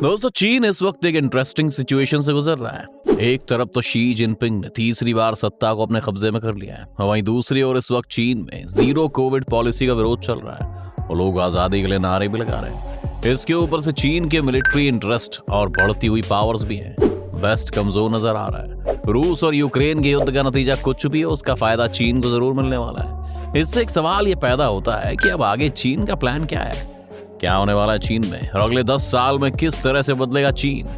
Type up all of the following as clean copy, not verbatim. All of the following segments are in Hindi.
दोस्तों, चीन इस वक्त एक इंटरेस्टिंग सिचुएशन से गुजर रहा है। एक तरफ तो शी जिनपिंग ने तीसरी बार सत्ता को अपने कब्जे में कर लिया है, वहीं दूसरी ओर इस वक्त चीन में जीरो कोविड पॉलिसी का विरोध चल रहा है और लोग आजादी के लिए नारे भी लगा रहे हैं। इसके ऊपर से चीन के मिलिट्री इंटरेस्ट और बढ़ती हुई पावर्स भी हैं। वेस्ट कमजोर नजर आ रहा है। रूस और यूक्रेन के युद्ध का नतीजा कुछ भी हो, उसका फायदा चीन को जरूर मिलने वाला है। इससे एक सवाल ये पैदा होता है कि अब आगे चीन का प्लान क्या है, क्या होने वाला है चीन में, और अगले 10 साल में किस तरह से बदलेगा चीन।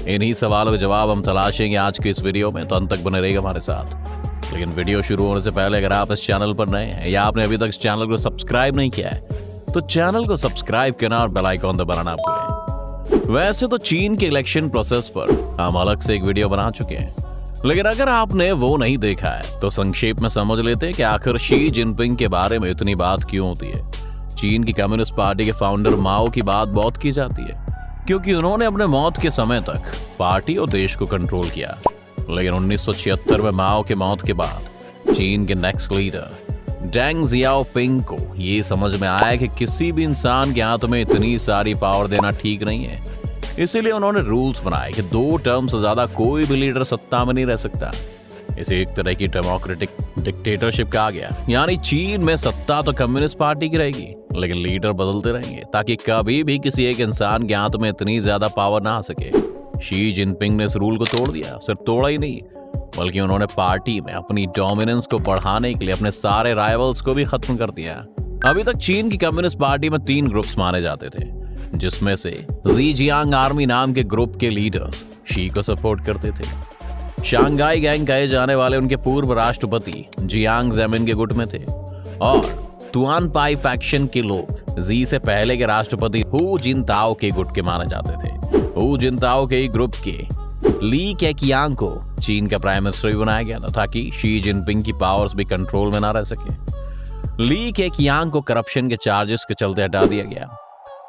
इन्हीं सवालों के जवाब हम तलाशेंगे आज के इस वीडियो में, तो अंत तक बने रहेगा हमारे साथ। लेकिन वीडियो शुरू होने से पहले अगर आप इस चैनल पर नए हैं या आपने अभी तक इस चैनल को सब्सक्राइब नहीं किया है, तो चैनल को सब्सक्राइब करना और बेल आइकॉन दबाना ना भूलें। वैसे तो चीन के इलेक्शन प्रोसेस पर हम अलग से एक वीडियो बना चुके हैं, लेकिन अगर आपने वो नहीं देखा है तो संक्षेप में समझ लेते हैं कि आखिर शी जिनपिंग के बारे में इतनी बात क्यों होती है। चीन की कम्युनिस्ट पार्टी के फाउंडर माओ की बात बहुत की जाती है, क्योंकि उन्होंने अपने मौत के समय तक पार्टी और देश को कंट्रोल किया। लेकिन 1976 में माओ के मौत के बाद चीन के नेक्स्ट लीडर डेंग जियाओपिंग को ये समझ में आया कि किसी भी इंसान के हाथ में इतनी सारी पावर देना ठीक नहीं है। इसीलिए उन्होंने रूल्स बनाए कि 2 टर्म से ज्यादा कोई भी लीडर सत्ता में नहीं रह सकता। इसे एक तरह की डेमोक्रेटिक डिक्टेटरशिप कहा गया, यानी चीन में सत्ता तो कम्युनिस्ट पार्टी की रहेगी, लेकिन लीडर बदलते रहेंगे ताकि कभी भी किसी एक इंसान के हाथ में इतनी ज्यादा पावर ना आ सके। शी जिनपिंग ने इस रूल को तोड़ दिया। सिर्फ तोड़ा ही नहीं, बल्कि उन्होंने पार्टी में अपनी डोमिनेंस को बढ़ाने के लिए अपने सारे राइवल्स को भी खत्म कर दिया। अभी तक चीन की कम्युनिस्ट पार्टी में 3 ग्रुप्स माने जाते थे, जिसमें से ज़ीजियांग आर्मी नाम के ग्रुप के लीडर्स शी को सपोर्ट करते थे। शांघाई गैंग कहे जाने वाले उनके पूर्व राष्ट्रपति जियांग जेमिन के गुट में थे, और तुआन पाई फैक्शन के लोग जी से पहले के राष्ट्रपति हु जिनताओ के गुट के माने जाते थे। हु जिनताओ के ग्रुप के ली केकियांग को चीन का प्राइम मिनिस्टर भी बनाया गया था, ताकि शी जिनपिंग की पावर्स भी कंट्रोल में ना रह सके। ली केकियांग को करप्शन के चार्जेस के चलते हटा दिया गया।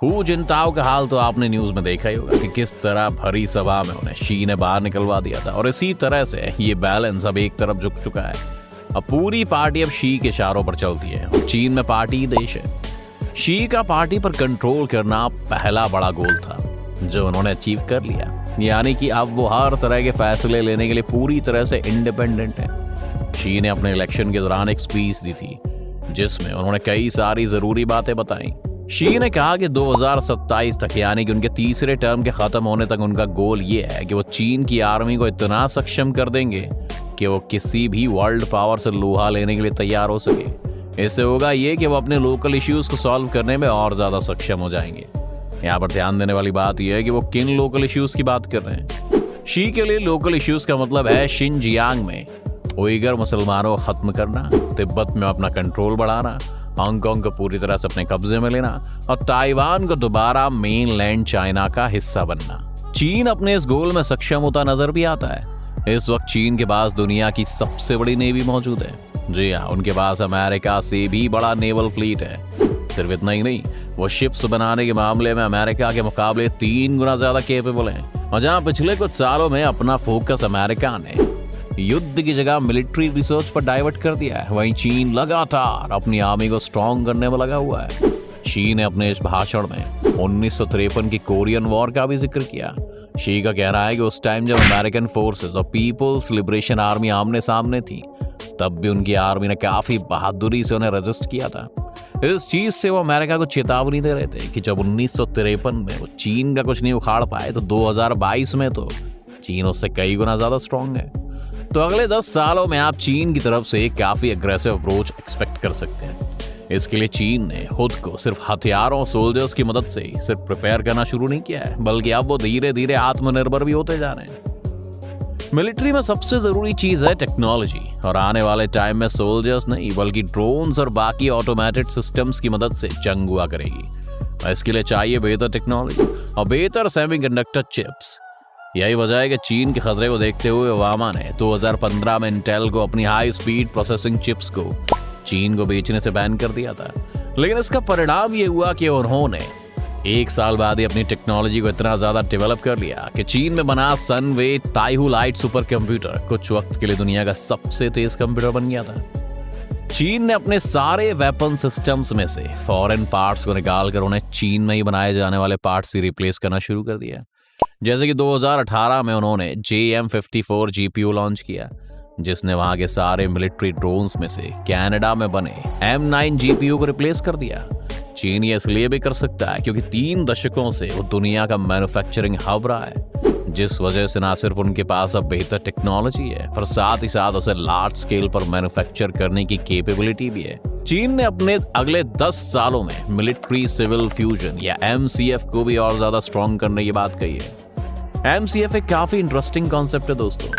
हु जिनताओ का हाल तो आपने न्यूज में देखा ही होगा कि किस तरह भरी सभा में उन्हें शी ने बाहर निकलवा दिया था, और इसी तरह से ये बैलेंस अब एक तरफ झुक चुका है। अब पूरी पार्टी अब शी के इशारों पर चलती है। चीन में पार्टी ही देश है। शी का पार्टी पर कंट्रोल करना पहला बड़ा गोल था, जो उन्होंने अचीव कर लिया, यानी कि अब वो हर तरह के फैसले लेने के लिए पूरी तरह से इंडिपेंडेंट है। शी ने अपने इलेक्शन के दौरान एक स्पीच दी थी, जिसमें उन्होंने कई सारी जरूरी बातें बताई। शी ने कहा कि 2027 तक, यानी कि उनके तीसरे टर्म के खत्म होने तक, उनका गोल ये है कि वो चीन की आर्मी को इतना सक्षम कर देंगे कि वो किसी भी वर्ल्ड पावर से लोहा लेने के लिए तैयार हो सके। इससे होगा ये कि वो अपने लोकल इश्यूज को सॉल्व करने में और ज्यादा सक्षम हो जाएंगे। यहाँ पर ध्यान देने वाली बात यह है कि वो किन लोकल इश्यूज की बात कर रहे हैं। शी के लिए लोकल इश्यूज का मतलब है शिनजियांग में उइगर मुसलमानों को खत्म करना, तिब्बत में अपना कंट्रोल बढ़ाना, हांगकांग को पूरी तरह से अपने कब्जे में लेना, और ताइवान को दोबारा मेनलैंड चाइना का हिस्सा बनना। चीन अपने इस गोल में सक्षम होता नजर भी आता है। इस वक्त चीन के पास दुनिया की सबसे बड़ी नेवी मौजूद है। जी हाँ, उनके पास अमेरिका से भी बड़ा नेवल फ्लीट है। सिर्फ इतना ही नहीं, वो शिप्स बनाने के मामले में अमेरिका के मुकाबले 3 गुना ज्यादा कैपेबल हैं। और जहां पिछले कुछ सालों में अपना फोकस अमेरिका ने युद्ध की जगह मिलिट्री रिसर्च पर डाइवर्ट कर दिया है, वहीं चीन लगातार अपनी आर्मी को स्ट्रॉन्ग करने में लगा हुआ है। शी ने अपने इस भाषण में 1953 की कोरियन वॉर का भी जिक्र किया। शी का कहना है कि उस टाइम जब अमेरिकन फोर्सेस और पीपल्स लिबरेशन आर्मी आमने सामने थी, तब भी उनकी आर्मी ने काफी बहादुरी से उन्हें रजिस्ट किया था। इस चीज से वो अमेरिका को चेतावनी दे रहे थे कि जब 1953 में वो चीन का कुछ नहीं उखाड़ पाए, तो 2022 में तो चीन उससे कई गुना ज्यादा स्ट्रॉन्ग है। तो अगले 10 सालों में आप चीन की तरफ से काफी अग्रेसिव अप्रोच एक्सपेक्ट कर सकते हैं। इसके लिए चीन ने खुद को सिर्फ हथियारों और सोल्जर्स की मदद से ही सिर्फ प्रिपेयर करना शुरू नहीं किया है, बल्कि अब वो धीरे धीरे आत्मनिर्भर भी होते जा रहे हैं। मिलिट्री में सबसे जरूरी चीज है टेक्नोलॉजी, और आने वाले टाइम में सोल्जर्स नहीं बल्कि ड्रोन्स और बाकी ऑटोमेटेड सिस्टम्स की मदद से जंग हुआ करेगी। इसके लिए चाहिए बेहतर टेक्नोलॉजी और बेहतर सेमीकंडक्टर चिप्स। यही वजह है कि चीन के खतरे को देखते हुए ओबामा ने 2015 में इंटेल को अपनी हाई स्पीड प्रोसेसिंग चिप्स को चीन को बेचने से बैन कर दिया था। लेकिन इसका परिणाम ये हुआ कि उन्होंने 1 साल बाद ही अपनी टेक्नोलॉजी को इतना ज्यादा डेवलप कर लिया कि चीन में बना सनवे ताइहू लाइट सुपर कंप्यूटर कुछ वक्त के लिए दुनिया का सबसे तेज कंप्यूटर बन गया था। चीन ने अपने सारे वेपन सिस्टम्स में से फॉरेन पार्ट्स को निकालकर उन्हें चीन में ही बनाए जाने वाले पार्ट्स से रिप्लेस करना शुरू कर दिया। जैसे कि 2018 में उन्होंने JM54 GPU लॉन्च किया, जिसने वहां के सारे मिलिट्री ड्रोन्स में से कनाडा में बने M9 GPU को रिप्लेस कर दिया। चीन ये इसलिए भी कर सकता है क्योंकि 3 दशकों से वो दुनिया का मैन्युफैक्चरिंग हब रहा है, जिस वजह से ना सिर्फ उनके पास अब बेहतर टेक्नोलॉजी है पर साथ ही साथ उसे लार्ज स्केल पर मैन्युफैक्चर करने की कैपेबिलिटी भी है। चीन ने अपने अगले 10 सालों में मिलिट्री सिविल फ्यूजन या MCF को भी और ज्यादा स्ट्रॉन्ग करने की बात कही है। MCF एक काफी इंटरेस्टिंग कॉन्सेप्ट है दोस्तों।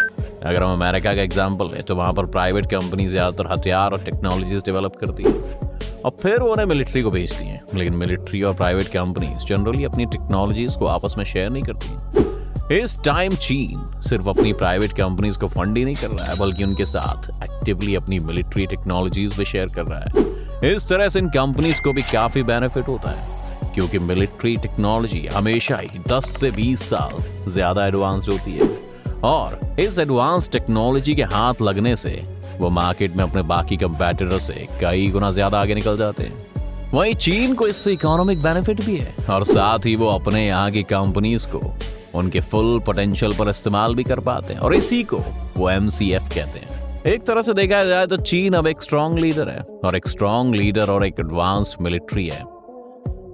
अगर हम अमेरिका का एग्जाम्पल लें तो वहां पर प्राइवेट कंपनी ज्यादातर हथियार और टेक्नोलॉजीज डेवलप करती है और फिर वो उन्हें मिलिट्री को भेजती हैं, लेकिन मिलिट्री और प्राइवेट कंपनीज जनरली अपनी टेक्नोलॉजीज को आपस में शेयर नहीं करती। इस टाइम चीन सिर्फ अपनी प्राइवेट कंपनीज को फंड ही नहीं कर रहा है बल्कि उनके साथ एक्टिवली अपनी मिलिट्री टेक्नोलॉजीज भी शेयर कर रहा है। इस तरह से इन कंपनीज को भी काफी बेनिफिट होता है क्योंकि मिलिट्री टेक्नोलॉजी हमेशा ही 10 से 20 साल ज्यादा एडवांस होती है और इस एडवांस टेक्नोलॉजी के हाथ लगने से वो मार्केट में अपने बाकी कंपैटिटर से कई गुना ज्यादा आगे निकल जाते हैं। वहीं चीन को इससे इकोनॉमिक बेनिफिट भी है और साथ ही वो अपने यहाँ की कंपनीज को उनके फुल पोटेंशियल पर इस्तेमाल भी कर पाते हैं और इसी को वो MCF कहते हैं। एक तरह से देखा जाए तो चीन अब एक स्ट्रॉन्ग लीडर है और एक स्ट्रॉन्ग लीडर और एक एडवांस्ड मिलिट्री है।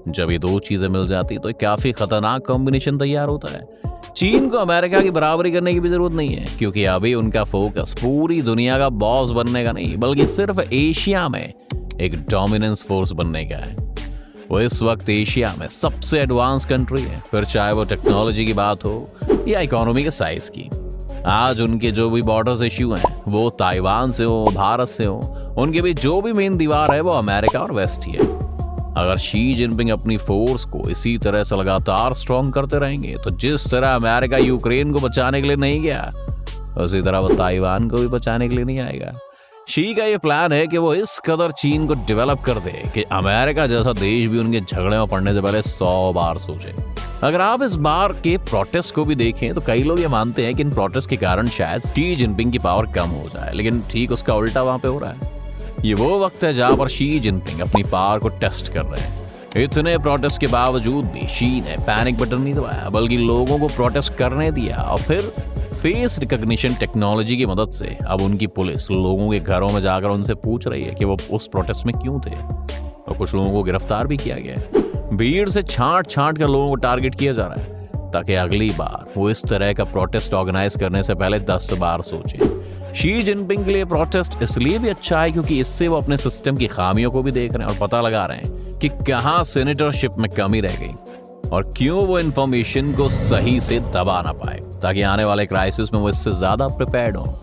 जब ये 2 चीजें मिल जाती तो काफी खतरनाक कॉम्बिनेशन तैयार होता है। चीन को अमेरिका की बराबरी करने की भी जरूरत नहीं है क्योंकि अभी उनका फोकस पूरी दुनिया का बॉस बनने का नहीं बल्कि सिर्फ एशिया में एक डोमिनेंस फोर्स बनने का है। वो इस वक्त एशिया में सबसे एडवांस कंट्री है, फिर चाहे वो टेक्नोलॉजी की बात हो या इकोनॉमी के साइज की। आज उनके जो भी बॉर्डर्स इश्यू हैं वो ताइवान से हो, भारत से हो, उनके बीच जो भी मेन दीवार है वो अमेरिका और वेस्ट ही है। अगर शी जिनपिंग अपनी फोर्स को इसी तरह से लगातार स्ट्रॉन्ग करते रहेंगे तो जिस तरह अमेरिका यूक्रेन को बचाने के लिए नहीं गया उसी तरह वो ताइवान को भी बचाने के लिए नहीं आएगा। शी का ये प्लान है कि वो इस कदर चीन को डेवलप कर दे कि अमेरिका जैसा देश भी उनके झगड़े में पड़ने से पहले 100 बार सोचे। अगर आप इस बार के प्रोटेस्ट को भी देखें तो कई लोग ये मानते हैं कि इन प्रोटेस्ट के कारण शायद शी जिनपिंग की पावर कम हो जाए, लेकिन ठीक उसका उल्टा वहां पे हो रहा है। ये वो वक्त है जहां पर शी जिनपिंग अपनी पावर को टेस्ट कर रहे हैं। इतने प्रोटेस्ट के बावजूद भी शी ने पैनिक बटन नहीं दबाया बल्कि लोगों को प्रोटेस्ट करने दिया और फिर फेस रिकॉग्निशन टेक्नोलॉजी की मदद से अब उनकी पुलिस लोगों के घरों में जाकर उनसे पूछ रही है कि वो उस प्रोटेस्ट में क्यों थे और कुछ लोगों को गिरफ्तार भी किया गया है। भीड़ से छांट कर लोगों को टारगेट किया जा रहा है ताकि अगली बार वो इस तरह का प्रोटेस्ट ऑर्गेनाइज करने से पहले 10 बार सोचे। शी जिनपिंग के लिए प्रोटेस्ट इसलिए भी अच्छा है क्योंकि इससे वो अपने सिस्टम की खामियों को भी देख रहे हैं और पता लगा रहे हैं कि कहां सेनेटरशिप में कमी रह गई और क्यों वो इंफॉर्मेशन को सही से दबा ना पाए ताकि आने वाले क्राइसिस में वो इससे ज्यादा प्रिपेयर्ड हो।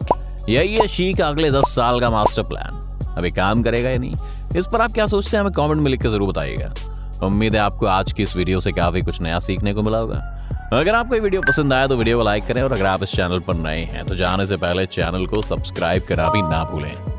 यही है शी का अगले 10 साल का मास्टर प्लान। अभी काम करेगा या नहीं, इस पर आप क्या सोचते हैं हमें कमेंट में लिख के जरूर बताइएगा। उम्मीद है आपको आज की इस वीडियो से काफी कुछ नया सीखने को मिला होगा। अगर आपको ये वीडियो पसंद आया तो वीडियो को लाइक करें और अगर आप इस चैनल पर नए हैं तो जाने से पहले चैनल को सब्सक्राइब करना भी ना भूलें।